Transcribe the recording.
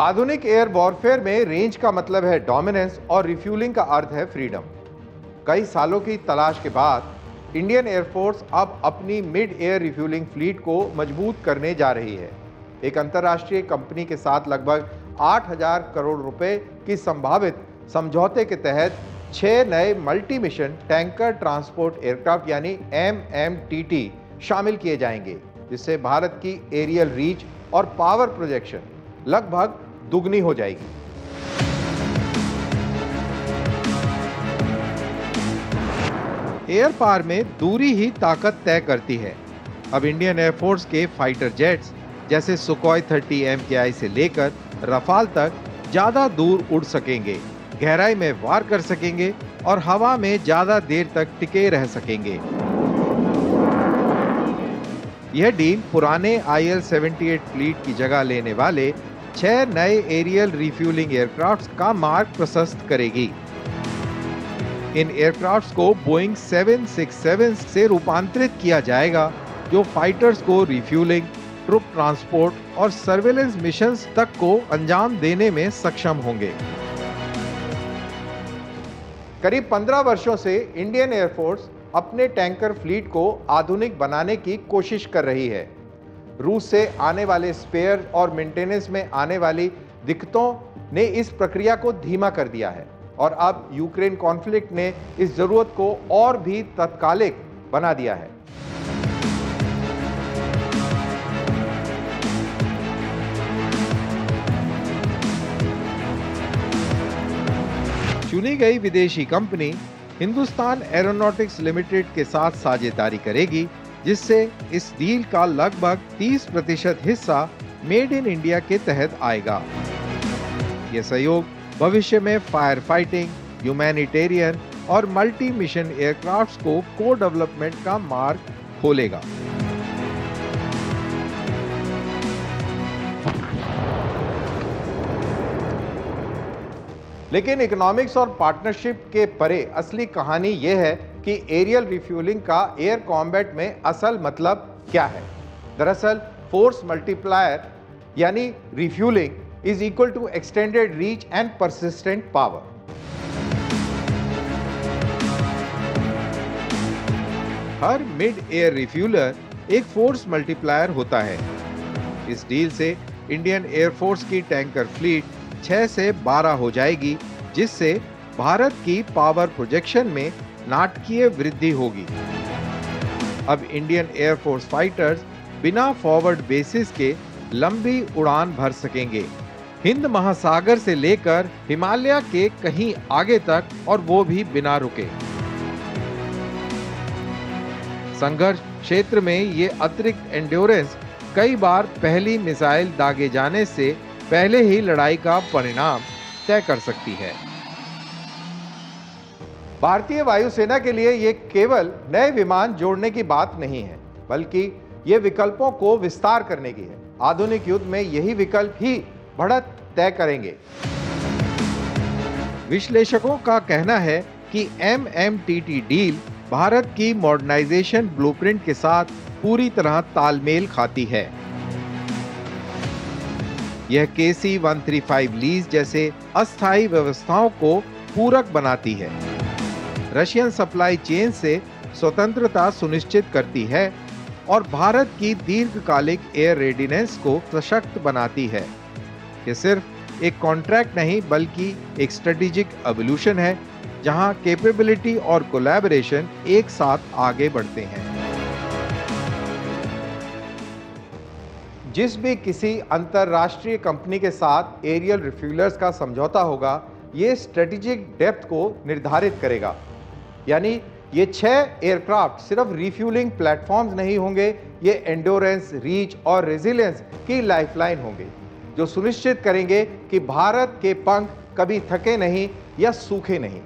आधुनिक air warfare में range का मतलब है डोमिनेंस और रिफ्यूलिंग का अर्थ है फ्रीडम। कई सालों की तलाश के बाद इंडियन एयरफोर्स अब अपनी मिड एयर रिफ्यूलिंग फ्लीट को मजबूत करने जा रही है। एक अंतर्राष्ट्रीय कंपनी के साथ लगभग 8,000 करोड़ रुपए की संभावित समझौते के तहत 6 नए multi mission tanker transport aircraft यानी MMTT शामिल किए जाएंगे, जिससे भारत की एरियल रीच और पावर प्रोजेक्शन लगभग दुगनी हो जाएगी। एयर पावर में दूरी ही ताकत तय करती है। अब इंडियन एयरफोर्स के फाइटर जेट्स जैसे सुखोई 30 MKI से लेकर रफाल तक ज्यादा दूर उड़ सकेंगे, गहराई में वार कर सकेंगे और हवा में ज्यादा देर तक टिके रह सकेंगे। यह डील पुराने IL-78 फ्लीट की जगह लेने वाले 6 नए एरियल रिफ्यूलिंग एयरक्राफ्ट्स का मार्ग प्रशस्त करेगी। इन एयरक्राफ्ट्स को बोइंग 767 से रूपांतरित किया जाएगा, जो फाइटर्स को रिफ्यूलिंग, ट्रुप ट्रांसपोर्ट और सर्वेलेंस मिशंस तक को अंजाम देने में सक्षम होंगे। करीब 15 वर्षों से इंडियन एयरफोर्स अपने टैंकर फ्लीट को आधुनिक बनाने की कोशिश कर रही है। रूस से आने वाले स्पेयर और मेंटेनेंस में आने वाली दिक्कतों ने इस प्रक्रिया को धीमा कर दिया है और अब यूक्रेन कॉन्फ्लिक्ट ने इस जरूरत को और भी तत्कालिक बना दिया है। चुनी गई विदेशी कंपनी हिंदुस्तान एरोनॉटिक्स लिमिटेड के साथ साझेदारी करेगी, जिससे इस डील का लगभग 30% हिस्सा मेड इन इंडिया के तहत आएगा। यह सहयोग भविष्य में फायर फाइटिंग, ह्यूमैनिटेरियन और मल्टी मिशन एयरक्राफ्ट्स को को डेवलपमेंट का मार्ग खोलेगा। लेकिन इकोनॉमिक्स और पार्टनरशिप के परे असली कहानी यह है कि एरियल रिफ्यूलिंग का एयर कॉम्बैट में असल मतलब क्या है। दरअसल फोर्स मल्टीप्लायर यानी refueling is equal to extended reach and persistent power. हर मिड एयर रिफ्यूलर एक फोर्स मल्टीप्लायर होता है। इस डील से इंडियन एयरफोर्स की टैंकर फ्लीट 6 से 12 हो जाएगी, जिससे भारत की पावर प्रोजेक्शन में नाटकीय वृद्धि होगी। अब इंडियन एयरफोर्स फाइटर्स बिना फॉरवर्ड बेसिस के लंबी उड़ान भर सकेंगे, हिंद महासागर से लेकर हिमालय के कहीं आगे तक, और वो भी बिना रुके। संघर्ष क्षेत्र में ये अतिरिक्त एंड्योरेंस कई बार पहली मिसाइल दागे जाने से पहले ही लड़ाई का परिणाम तय कर सकती है। भारतीय वायुसेना के लिए ये केवल नए विमान जोड़ने की बात नहीं है, बल्कि ये विकल्पों को विस्तार करने की है। आधुनिक युद्ध में यही विकल्प ही बढ़त तय करेंगे। विश्लेषकों का कहना है कि MMTT डील भारत की मॉडर्नाइजेशन ब्लूप्रिंट के साथ पूरी तरह तालमेल खाती है। यह KC-135 लीज जैसे अस्थायी व्यवस्थाओं को पूरक बनाती है, रशियन सप्लाई चेन से स्वतंत्रता सुनिश्चित करती है और भारत की दीर्घकालिक एयर रेडिनेस को सशक्त बनाती है। यह सिर्फ एक कॉन्ट्रैक्ट नहीं, बल्कि एक स्ट्रेटेजिक एवोल्यूशन है, जहां कैपेबिलिटी और कोलैबोरेशन एक साथ आगे बढ़ते हैं। जिस भी किसी अंतरराष्ट्रीय कंपनी के साथ एरियल रिफ्यूलर्स का समझौता होगा, ये स्ट्रेटेजिक डेप्थ को निर्धारित करेगा। यानी ये 6 एयरक्राफ्ट सिर्फ रिफ्यूलिंग प्लेटफॉर्म्स नहीं होंगे, ये एंडोरेंस, रीच और रेजिलियंस की लाइफलाइन होंगे, जो सुनिश्चित करेंगे कि भारत के पंख कभी थके नहीं या सूखे नहीं।